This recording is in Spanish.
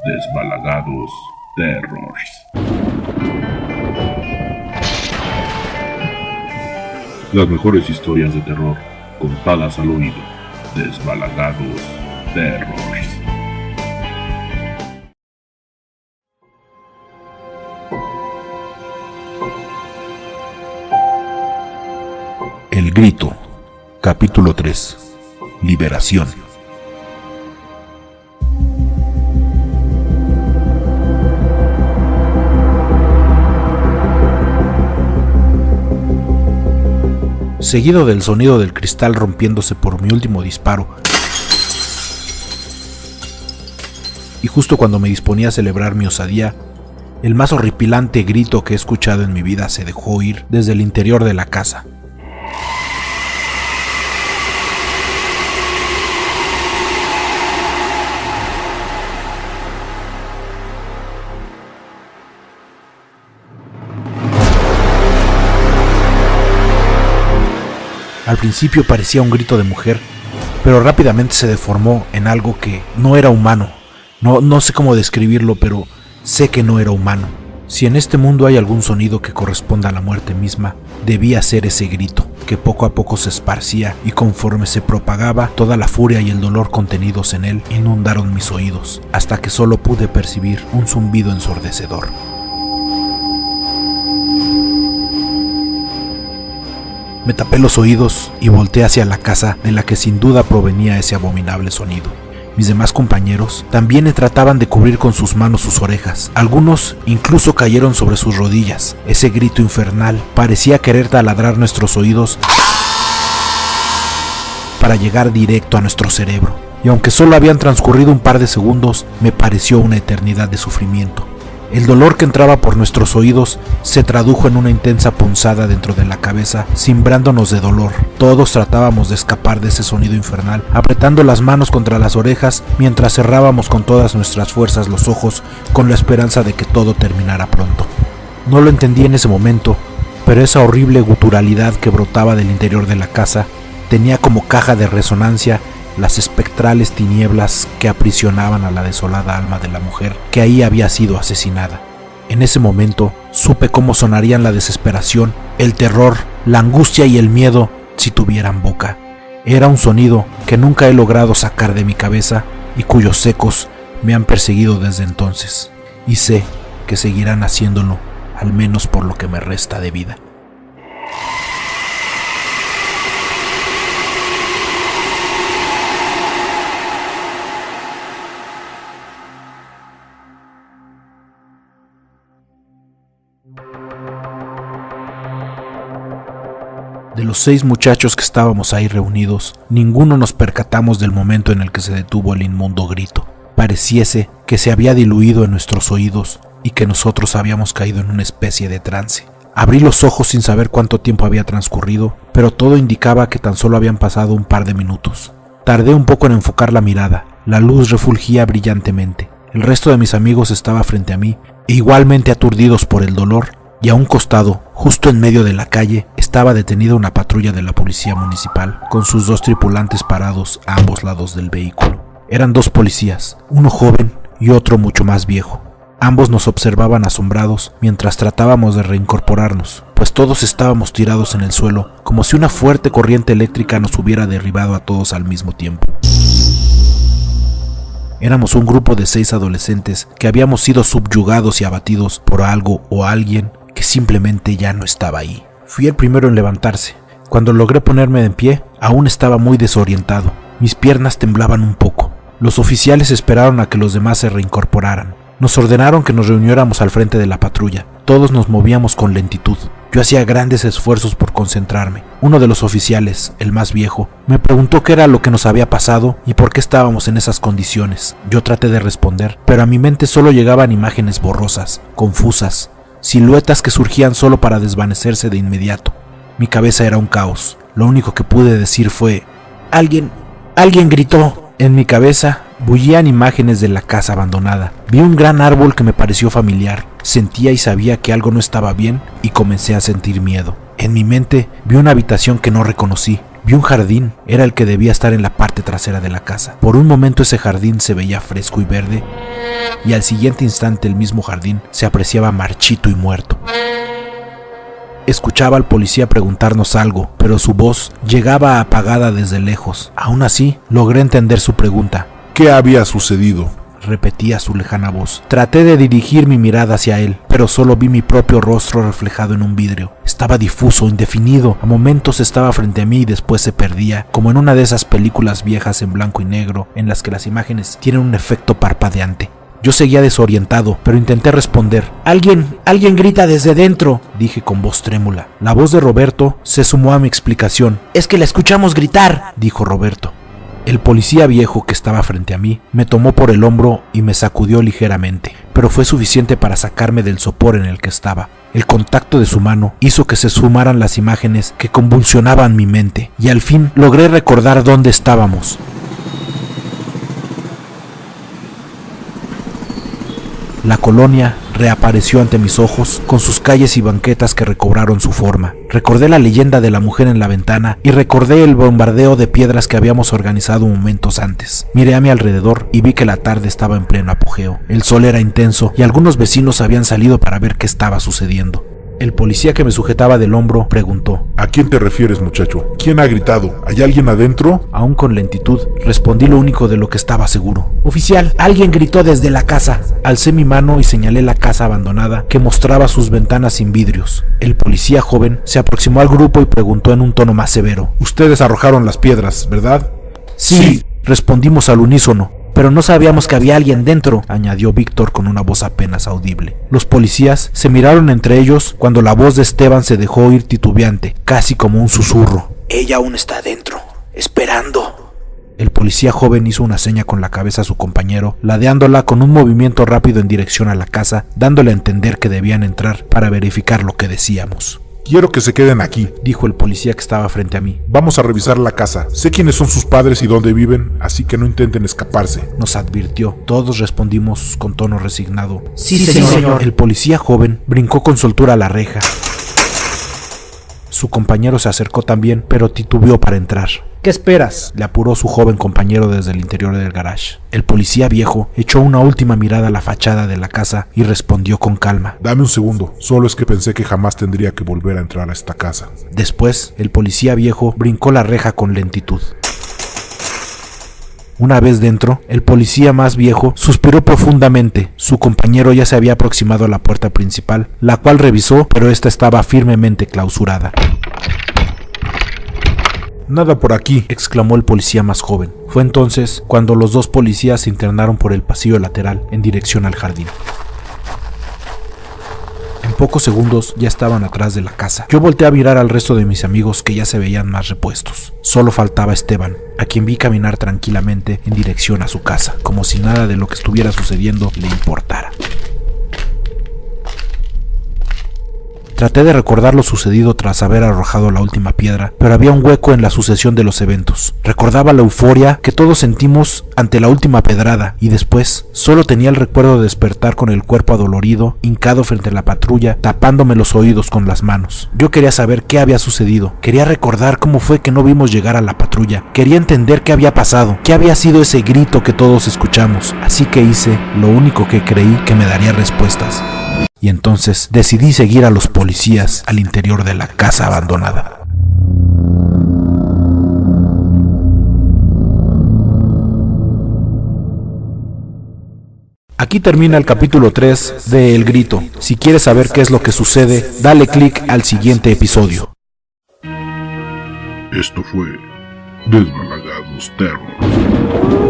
Desbalagados Terrors. Las mejores historias de terror contadas al oído. Desbalagados Terrors. El Grito, capítulo 3. Liberación. Seguido del sonido del cristal rompiéndose por mi último disparo, y justo cuando me disponía a celebrar mi osadía, el más horripilante grito que he escuchado en mi vida se dejó oír desde el interior de la casa. Al principio parecía un grito de mujer, pero rápidamente se deformó en algo que no era humano. No sé cómo describirlo, pero sé que no era humano. Si en este mundo hay algún sonido que corresponda a la muerte misma, debía ser ese grito, que poco a poco se esparcía y conforme se propagaba, toda la furia y el dolor contenidos en él inundaron mis oídos, hasta que solo pude percibir un zumbido ensordecedor. Me tapé los oídos y volteé hacia la casa de la que sin duda provenía ese abominable sonido. Mis demás compañeros también trataban de cubrir con sus manos sus orejas. Algunos incluso cayeron sobre sus rodillas. Ese grito infernal parecía querer taladrar nuestros oídos para llegar directo a nuestro cerebro. Y aunque solo habían transcurrido un par de segundos, me pareció una eternidad de sufrimiento. El dolor que entraba por nuestros oídos se tradujo en una intensa punzada dentro de la cabeza, cimbrándonos de dolor. Todos tratábamos de escapar de ese sonido infernal, apretando las manos contra las orejas mientras cerrábamos con todas nuestras fuerzas los ojos con la esperanza de que todo terminara pronto. No lo entendí en ese momento, pero esa horrible guturalidad que brotaba del interior de la casa tenía como caja de resonancia las espectrales tinieblas que aprisionaban a la desolada alma de la mujer que ahí había sido asesinada. En ese momento supe cómo sonarían la desesperación, el terror, la angustia y el miedo si tuvieran boca. Era un sonido que nunca he logrado sacar de mi cabeza y cuyos ecos me han perseguido desde entonces, y sé que seguirán haciéndolo, al menos por lo que me resta de vida. De los 6 muchachos que estábamos ahí reunidos, ninguno nos percatamos del momento en el que se detuvo el inmundo grito. Pareciese que se había diluido en nuestros oídos y que nosotros habíamos caído en una especie de trance. Abrí los ojos sin saber cuánto tiempo había transcurrido, pero todo indicaba que tan solo habían pasado un par de minutos. Tardé un poco en enfocar la mirada. La luz refulgía brillantemente. El resto de mis amigos estaba frente a mí, e igualmente aturdidos por el dolor, y a un costado, justo en medio de la calle, estaba detenida una patrulla de la policía municipal, con sus 2 tripulantes parados a ambos lados del vehículo. Eran 2 policías, uno joven y otro mucho más viejo. Ambos nos observaban asombrados mientras tratábamos de reincorporarnos, pues todos estábamos tirados en el suelo, como si una fuerte corriente eléctrica nos hubiera derribado a todos al mismo tiempo. Éramos un grupo de 6 adolescentes que habíamos sido subyugados y abatidos por algo o alguien que simplemente ya no estaba ahí. Fui el primero en levantarse. Cuando logré ponerme en pie, aún estaba muy desorientado. Mis piernas temblaban un poco. Los oficiales esperaron a que los demás se reincorporaran. Nos ordenaron que nos reuniéramos al frente de la patrulla. Todos nos movíamos con lentitud. Yo hacía grandes esfuerzos por concentrarme. Uno de los oficiales, el más viejo, me preguntó qué era lo que nos había pasado y por qué estábamos en esas condiciones. Yo traté de responder, pero a mi mente solo llegaban imágenes borrosas, confusas, siluetas que surgían solo para desvanecerse de inmediato. Mi cabeza era un caos. Lo único que pude decir fue: ¡Alguien gritó! En mi cabeza bullían imágenes de la casa abandonada. Vi un gran árbol que me pareció familiar. Sentía y sabía que algo no estaba bien y comencé a sentir miedo. En mi mente vi una habitación que no reconocí. Vi un jardín, era el que debía estar en la parte trasera de la casa. Por un momento ese jardín se veía fresco y verde, y al siguiente instante el mismo jardín se apreciaba marchito y muerto. Escuchaba al policía preguntarnos algo, pero su voz llegaba apagada desde lejos. Aún así, logré entender su pregunta. ¿Qué había sucedido?, repetía su lejana voz. Traté de dirigir mi mirada hacia él, pero solo vi mi propio rostro reflejado en un vidrio. Estaba difuso, indefinido. A momentos estaba frente a mí y después se perdía, como en una de esas películas viejas en blanco y negro, en las que las imágenes tienen un efecto parpadeante. Yo seguía desorientado, pero intenté responder. Alguien grita desde dentro, dije con voz trémula. La voz de Roberto se sumó a mi explicación. Es que la escuchamos gritar, dijo Roberto. El policía viejo que estaba frente a mí me tomó por el hombro y me sacudió ligeramente, pero fue suficiente para sacarme del sopor en el que estaba. El contacto de su mano hizo que se sumaran las imágenes que convulsionaban mi mente, y al fin logré recordar dónde estábamos. La colonia reapareció ante mis ojos, con sus calles y banquetas que recobraron su forma. Recordé la leyenda de la mujer en la ventana y recordé el bombardeo de piedras que habíamos organizado momentos antes. Miré a mi alrededor y vi que la tarde estaba en pleno apogeo. El sol era intenso y algunos vecinos habían salido para ver qué estaba sucediendo. El policía que me sujetaba del hombro preguntó. ¿A quién te refieres, muchacho? ¿Quién ha gritado? ¿Hay alguien adentro? Aún con lentitud, respondí lo único de lo que estaba seguro. Oficial, alguien gritó desde la casa. Alcé mi mano y señalé la casa abandonada que mostraba sus ventanas sin vidrios. El policía joven se aproximó al grupo y preguntó en un tono más severo. Ustedes arrojaron las piedras, ¿verdad? Sí, respondimos al unísono. Pero no sabíamos que había alguien dentro, añadió Víctor con una voz apenas audible. Los policías se miraron entre ellos cuando la voz de Esteban se dejó oír titubeante, casi como un susurro. Ella aún está dentro, esperando. El policía joven hizo una seña con la cabeza a su compañero, ladeándola con un movimiento rápido en dirección a la casa, dándole a entender que debían entrar para verificar lo que decíamos. Quiero que se queden aquí, dijo el policía que estaba frente a mí. Vamos a revisar la casa. Sé quiénes son sus padres y dónde viven, así que no intenten escaparse. Nos advirtió. Todos respondimos con tono resignado. Sí, señor. El policía joven brincó con soltura a la reja. Su compañero se acercó también, pero titubeó para entrar. ¿Qué esperas?, le apuró su joven compañero desde el interior del garage. El policía viejo echó una última mirada a la fachada de la casa y respondió con calma. Dame un segundo, solo es que pensé que jamás tendría que volver a entrar a esta casa. Después, el policía viejo brincó la reja con lentitud. Una vez dentro, el policía más viejo suspiró profundamente. Su compañero ya se había aproximado a la puerta principal, la cual revisó, pero esta estaba firmemente clausurada. Nada por aquí, exclamó el policía más joven. Fue entonces cuando los dos policías se internaron por el pasillo lateral en dirección al jardín. En pocos segundos ya estaban atrás de la casa. Yo volteé a mirar al resto de mis amigos que ya se veían más repuestos. Solo faltaba Esteban, a quien vi caminar tranquilamente en dirección a su casa, como si nada de lo que estuviera sucediendo le importara. Traté de recordar lo sucedido tras haber arrojado la última piedra, pero había un hueco en la sucesión de los eventos. Recordaba la euforia que todos sentimos ante la última pedrada, y después solo tenía el recuerdo de despertar con el cuerpo adolorido, hincado frente a la patrulla, tapándome los oídos con las manos. Yo quería saber qué había sucedido, quería recordar cómo fue que no vimos llegar a la patrulla, quería entender qué había pasado, qué había sido ese grito que todos escuchamos, así que hice lo único que creí que me daría respuestas. Y entonces decidí seguir a los policías al interior de la casa abandonada. Aquí termina el capítulo 3 de El Grito. Si quieres saber qué es lo que sucede, dale clic al siguiente episodio. Esto fue Desbalagados Terror.